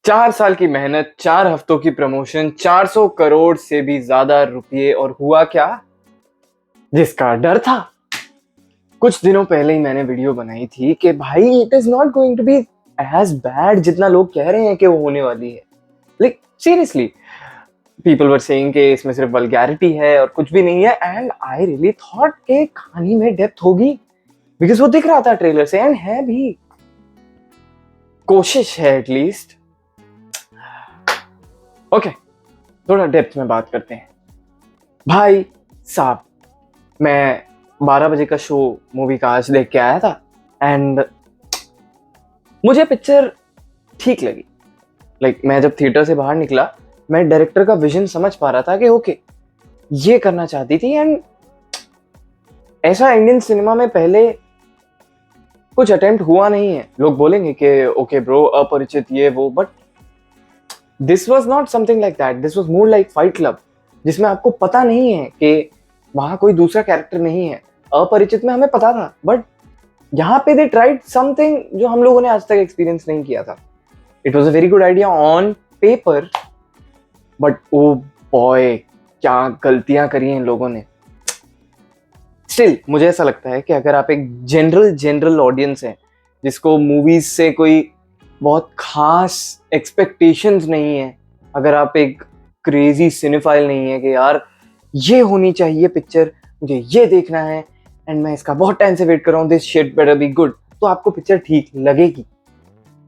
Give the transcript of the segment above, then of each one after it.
4 साल की मेहनत, 4 हफ्तों की प्रमोशन, 400 करोड़ से भी ज्यादा रुपए, और हुआ क्या? जिसका डर था। कुछ दिनों पहले ही मैंने वीडियो बनाई थी कि भाई it is not going to be as bad जितना लोग कह रहे हैं कि वो होने वाली है। Like seriously, people were saying कि इसमें सिर्फ वल्गैरिटी है और कुछ भी नहीं है, एंड आई रियली थॉट कि कहानी में डेप्थ होगी, बिकॉज वो दिख रहा था ट्रेलर से, एंड है भी, कोशिश है एटलीस्ट। ओके, थोड़ा डेप्थ में बात करते हैं भाई साहब। मैं 12 बजे का शो मूवी का आज देख के आया था, एंड मुझे पिक्चर ठीक लगी। लाइक मैं जब थिएटर से बाहर निकला, मैं डायरेक्टर का विजन समझ पा रहा था कि ओके, ये करना चाहती थी, एंड ऐसा इंडियन सिनेमा में पहले कुछ अटेम्प्ट हुआ नहीं है। लोग बोलेंगे कि ओके ब्रो, अपरिचित ये वो, but this was not something like that. This was more like fight club, जिसमें आपको पता नहीं है कि वहां कोई दूसरा कैरेक्टर नहीं है। अपरिचित में हमें पता था, बट यहाँ पे दे ट्राइड समथिंग जो हम लोगों ने आज तक एक्सपीरियंस नहीं किया था। It was a very good idea on paper, but oh boy, क्या गलतियां करी हैं इन लोगों ने। स्टिल मुझे ऐसा लगता है कि अगर आप एक जनरल ऑडियंस है, जिसको मूवीज से कोई बहुत खास एक्सपेक्टेशंस नहीं है, अगर आप एक क्रेजी सिनेफाइल नहीं है कि यार ये होनी चाहिए पिक्चर, मुझे ये देखना है एंड मैं इसका बहुत टाइम से वेट कर रहा हूँ, this shit better be good, तो आपको पिक्चर ठीक लगेगी।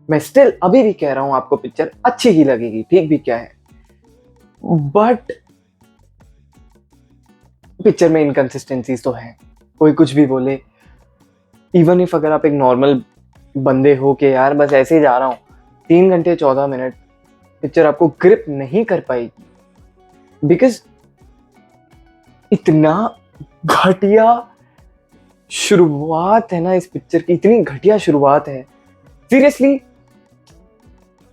मैं स्टिल अभी भी कह रहा हूँ आपको पिक्चर अच्छी ही लगेगी, ठीक भी क्या है, बट पिक्चर में इनकंसिस्टेंसीज तो है। कोई कुछ भी बोले, इवन इफ अगर आप एक नॉर्मल बंदे हो कि यार बस ऐसे ही जा रहा हूँ, 3 घंटे 14 मिनट पिक्चर आपको ग्रिप नहीं कर पाएगी, बिकॉज इतना घटिया शुरुआत है ना इस पिक्चर की, इतनी घटिया शुरुआत है। सीरियसली,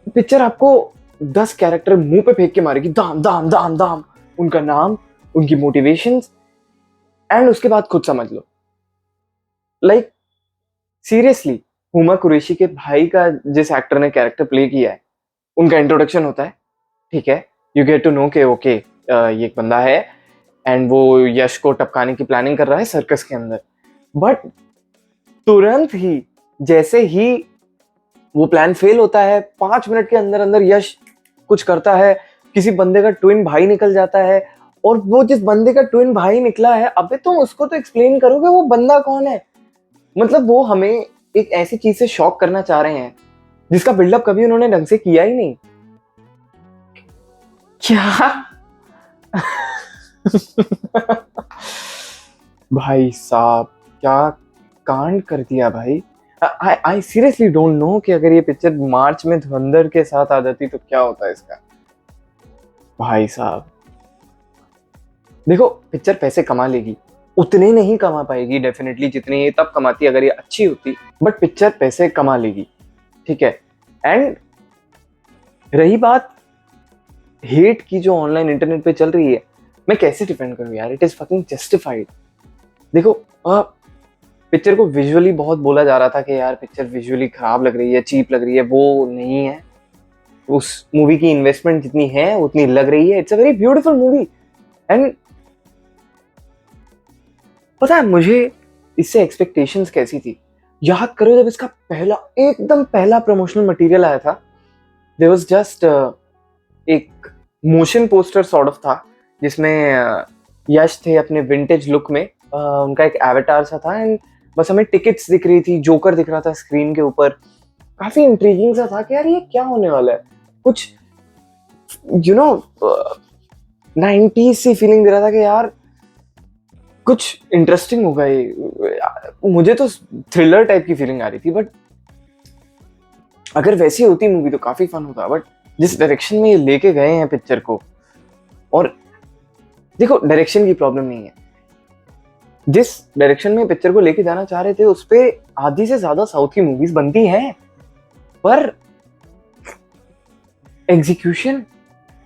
पिक्चर आपको 10 कैरेक्टर मुंह पे फेंक के मारेगी, दाम दाम दाम दाम, उनका नाम, उनकी मोटिवेशंस, एंड उसके बाद खुद समझ लो। लाइक सीरियसली, हुमा कुरैशी के भाई का जिस एक्टर ने कैरेक्टर प्ले किया है, उनका इंट्रोडक्शन होता है, ठीक है, यू गेट टू नो के ओके ये एक बंदा है एंड वो यश को टपकाने की प्लानिंग कर रहा है सर्कस के अंदर। बट तुरंत ही, जैसे ही वो प्लान फेल होता है, 5 मिनट के अंदर अंदर यश कुछ करता है, किसी बंदे का ट्विन भाई निकल जाता है, और वो जिस बंदे का ट्विन भाई निकला है, अबे तुम उसको तो एक्सप्लेन करोगे वो बंदा कौन है। मतलब वो हमें एक ऐसी चीज से शॉक करना चाह रहे हैं जिसका बिल्डअप कभी उन्होंने ढंग से किया ही नहीं। क्या भाई साहब, क्या कांड कर दिया भाई। आई सीरियसली डोंट नो कि अगर ये पिक्चर मार्च में धुरंधर के साथ आ जाती तो क्या होता है इसका। भाई साहब देखो, पिक्चर पैसे कमा लेगी, उतने नहीं कमा पाएगी डेफिनेटली जितने ये तब कमाती अगर ये अच्छी होती, बट पिक्चर पैसे कमा लेगी, ठीक है। एंड रही बात हेट की जो ऑनलाइन इंटरनेट पे चल रही है, मैं कैसे डिफेंड करूं यार, इट इज फकिंग जस्टिफाइड। देखो, पिक्चर को विजुअली बहुत बोला जा रहा था कि यार पिक्चर विजुअली खराब लग रही है, चीप लग रही है, वो नहीं है। उस मूवी की इन्वेस्टमेंट जितनी है उतनी लग रही है। It's a very beautiful movie, and पता है मुझे इससे एक्सपेक्टेशंस कैसी थी। याद करो जब इसका पहला, एकदम पहला प्रमोशनल मटेरियल आया था, देयर वाज जस्ट एक मोशन पोस्टर सॉर्ट ऑफ था, जिसमें यश थे अपने विंटेज लुक में, उनका एक एवेटार सा था, एंड बस हमें टिकट्स दिख रही थी, जोकर दिख रहा था स्क्रीन के ऊपर। काफी इंट्रीगिंग सा था कि यार ये क्या होने वाला है, कुछ यू नो 90s सी फीलिंग दे रहा था कि यार कुछ इंटरेस्टिंग होगा ये। मुझे तो थ्रिलर टाइप की फीलिंग आ रही थी, बट अगर वैसी होती मूवी तो काफी फन होता। बट जिस डायरेक्शन में ये लेके गए हैं पिक्चर को, और देखो डायरेक्शन की प्रॉब्लम नहीं है, जिस डायरेक्शन में पिक्चर को लेके जाना चाह रहे थे उस पे आधी से ज्यादा साउथ की मूवीज बनती हैं, पर एग्जीक्यूशन,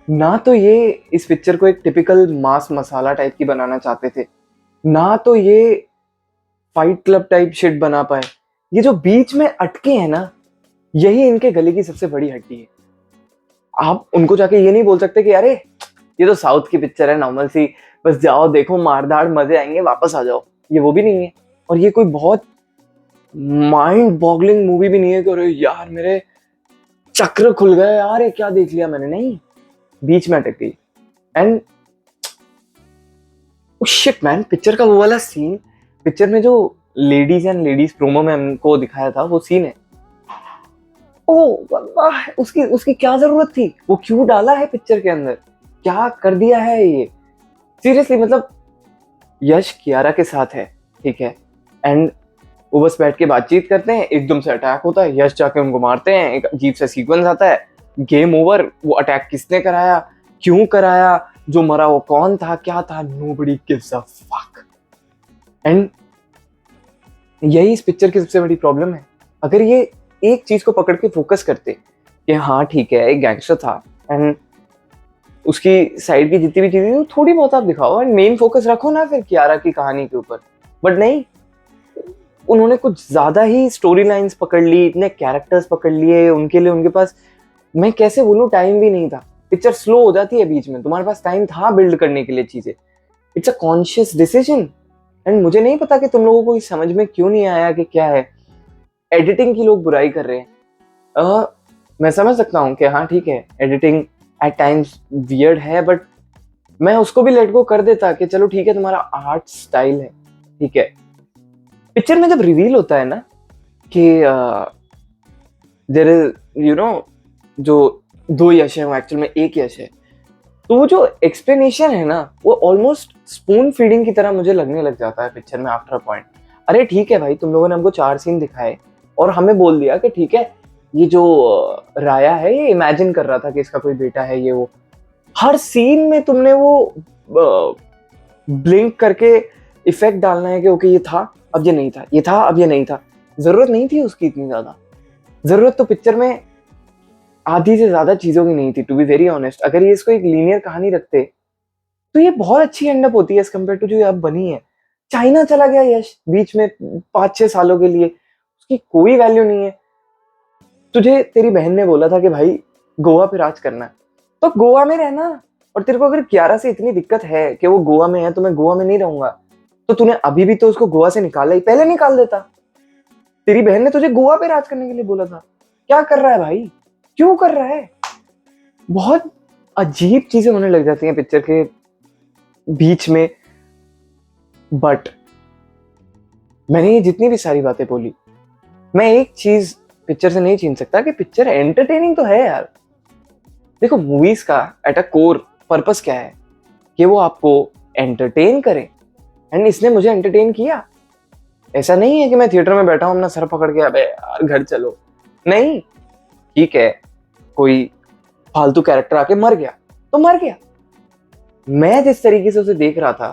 ना तो ये इस पिक्चर को एक टिपिकल मास मसाला टाइप की बनाना चाहते थे, ना तो ये फाइट क्लब टाइप शिट बना पाए। ये जो बीच में अटके हैं ना, यही इनके गले की सबसे बड़ी हड्डी है। आप उनको जाके ये नहीं बोल सकते कि अरे ये तो साउथ की पिक्चर है नॉर्मल सी, बस जाओ देखो मारधाड़ मजे आएंगे वापस आ जाओ। ये वो भी नहीं है। और ये कोई बहुत माइंड बॉगलिंग मूवी भी नहीं है कि अरे यार मेरे चक्र खुल गए यार ये क्या देख लिया मैंने, नहीं, बीच में अटक गई। एंड शिट मैन, पिक्चर का वो वाला सीन, पिक्चर में जो लेडीज प्रोमो में हमको दिखाया था वो सीन है, ओ वाह, उसकी उसकी क्या जरूरत थी, वो क्यों डाला है पिक्चर के अंदर, क्या कर दिया है ये सीरियसली। मतलब यश कियारा के साथ है, ठीक है, एंड वो बस बैठ के बातचीत करते हैं, एकदम से अटैक होता है, यश जाके उनको मारते हैं, एक अजीब सा सीक्वेंस आता है, गेम ओवर। वो अटैक किसने कराया, क्यों कराया, जो मरा वो कौन था, क्या था, nobody gives a fuck. And यही इस पिक्चर की सबसे बड़ी प्रॉब्लम है। अगर ये एक चीज को पकड़ के फोकस करते कि हाँ ठीक है एक गैंगस्टर था एंड उसकी साइड की जितनी भी चीजें थोड़ी बहुत आप दिखाओ एंड मेन फोकस रखो ना फिर कियारा की कहानी के ऊपर, बट नहीं, उन्होंने कुछ ज्यादा ही स्टोरी लाइन्स पकड़ ली, इतने कैरेक्टर्स पकड़ लिए, उनके लिए उनके पास, मैं कैसे बोलूं, टाइम भी नहीं था। पिक्चर स्लो हो जाती है बीच में, तुम्हारे पास टाइम था बिल्ड करने के लिए चीजें। It's a conscious decision. And मुझे नहीं पता कि तुम लोगों को समझ में क्यों नहीं आया कि क्या है। एडिटिंग की लोग बुराई कर रहे हैं, मैं समझ सकता हूँ कि हाँ ठीक है एडिटिंग एट टाइम्स वियर्ड है, बट मैं उसको भी लेट गो कर देता कि चलो ठीक है तुम्हारा आर्ट स्टाइल है, ठीक है। पिक्चर में जब रिवील होता है ना कि देयर इज यू नो जो दो यश है वो एक्चुअल में एक यश है, तो वो जो एक्सप्लेनेशन है ना वो ऑलमोस्ट स्पून फीडिंग की तरह मुझे लगने लग जाता है पिक्चर में आफ्टर अ पॉइंट। अरे ठीक है भाई, तुम लोगों ने हमको 4 सीन दिखाए और हमें बोल दिया कि ठीक है ये जो राया है ये इमेजिन कर रहा था कि इसका कोई बेटा है ये वो। हर सीन में तुमने वो ब्लिंक करके इफेक्ट डालना है कि ओके ये था अब ये नहीं था, ये था अब ये नहीं था। जरूरत नहीं थी उसकी इतनी ज्यादा। जरूरत तो पिक्चर में आधी से ज्यादा चीजों की नहीं थी, टू बी वेरी ऑनेस्ट। अगर ये इसको एक लीनियर कहानी रखते तो ये बहुत अच्छी एंड अप होती है एज कम्पेयर टू जो अब बनी है। चाइना चला गया यश बीच में 5-6 सालों के लिए, उसकी कोई वैल्यू नहीं है। तुझे तेरी बहन ने बोला था कि भाई गोवा पे राज करना है तो गोवा में रहना, और तेरे को अगर कियारा से इतनी दिक्कत है कि वो गोवा में है तो मैं गोवा में नहीं रहूंगा, तो तूने अभी भी तो उसको गोवा से निकाला ही, पहले निकाल देता। तेरी बहन ने तुझे गोवा पे राज करने के लिए बोला था। क्या कर रहा है भाई, क्यों कर रहा है। बहुत अजीब चीजें होने लग जाती हैं पिक्चर के बीच में। बट मैंने ये जितनी भी सारी बातें बोली, मैं एक चीज पिक्चर से नहीं छीन सकता कि पिक्चर एंटरटेनिंग तो है यार। देखो मूवीज का एट अ कोर पर्पस क्या है कि वो आपको एंटरटेन करे, एंड इसने मुझे एंटरटेन किया। ऐसा नहीं है कि मैं थिएटर में बैठा हूं अपना सर पकड़ के अबे यार घर चलो, नहीं। ठीक है कोई फालतू कैरेक्टर आके मर गया तो मर गया, मैं जिस तरीके से उसे देख रहा था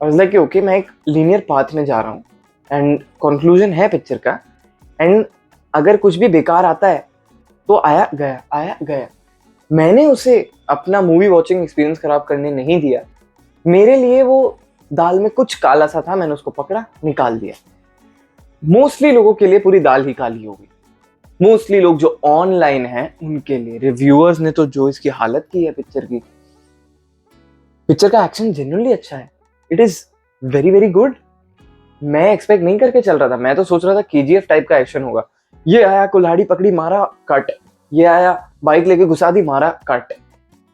आई वाज लाइक ओके मैं एक लीनियर पाथ में जा रहा हूँ एंड कंक्लूजन है पिक्चर का। एंड अगर कुछ भी बेकार आता है तो आया गया आया गया, मैंने उसे अपना मूवी वॉचिंग एक्सपीरियंस खराब करने नहीं दिया। मेरे लिए वो दाल में कुछ काला सा था, मैंने उसको पकड़ा निकाल दिया। मोस्टली लोगों के लिए पूरी दाल ही काली होगी। मोस्टली लोग जो ऑनलाइन हैं उनके लिए, रिव्यूअर्स ने तो जो इसकी हालत की है पिक्चर की। पिक्चर का एक्शन जेन्युइनली अच्छा है, it is very very good. मैं एक्सपेक्ट नहीं करके चल रहा था, मैं तो सोच रहा था केजीएफ टाइप का एक्शन होगा। ये आया कुल्हाड़ी पकड़ी मारा कट, ये आया बाइक लेके घुसा दी मारा कट।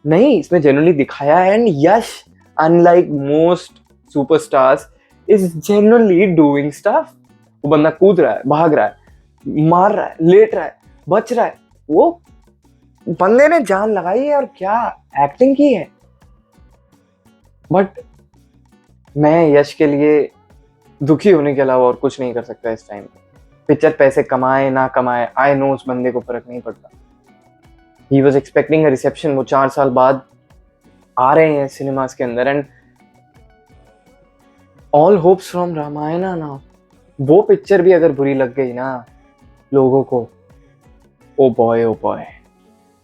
नहीं, इसमें जेन्युइनली दिखाया है। And Yash unlike most superstars is genuinely doing stuff. वो बंदा कूद रहा है, भाग रहा है, मार रहा है, लेट रहा है, बच रहा है, वो बंदे ने जान लगाई है और क्या एक्टिंग की है। बट मैं यश के लिए दुखी होने के अलावा और कुछ नहीं कर सकता इस टाइम पे। पिक्चर पैसे कमाए ना कमाए, आई नो उस बंदे को फर्क नहीं पड़ता। He was expecting a reception, वो 4 साल बाद आ रहे हैं सिनेमास के अंदर and all hopes from Ramayana ना। वो पिक्चर भी अगर बुरी लग गई ना लोगों को, ओ बॉय ओ बॉय,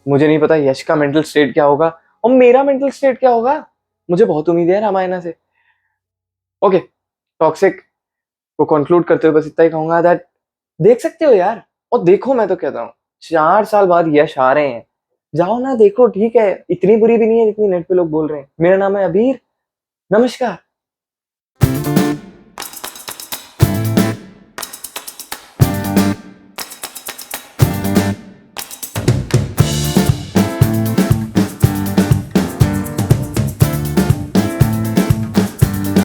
मुझे नहीं पता यश का मेंटल स्टेट क्या होगा और मेरा मेंटल स्टेट क्या होगा। मुझे बहुत उम्मीद है रामायणा से। ओके, टॉक्सिक को कंक्लूड करते हुए बस इतना ही कहूंगा दैट देख सकते हो यार, और देखो मैं तो कहता हूँ 4 साल बाद यश आ रहे हैं, जाओ ना देखो, ठीक है, इतनी बुरी भी नहीं है जितनी नेट पे लोग बोल रहे हैं। मेरा नाम है अबीर, नमस्कार।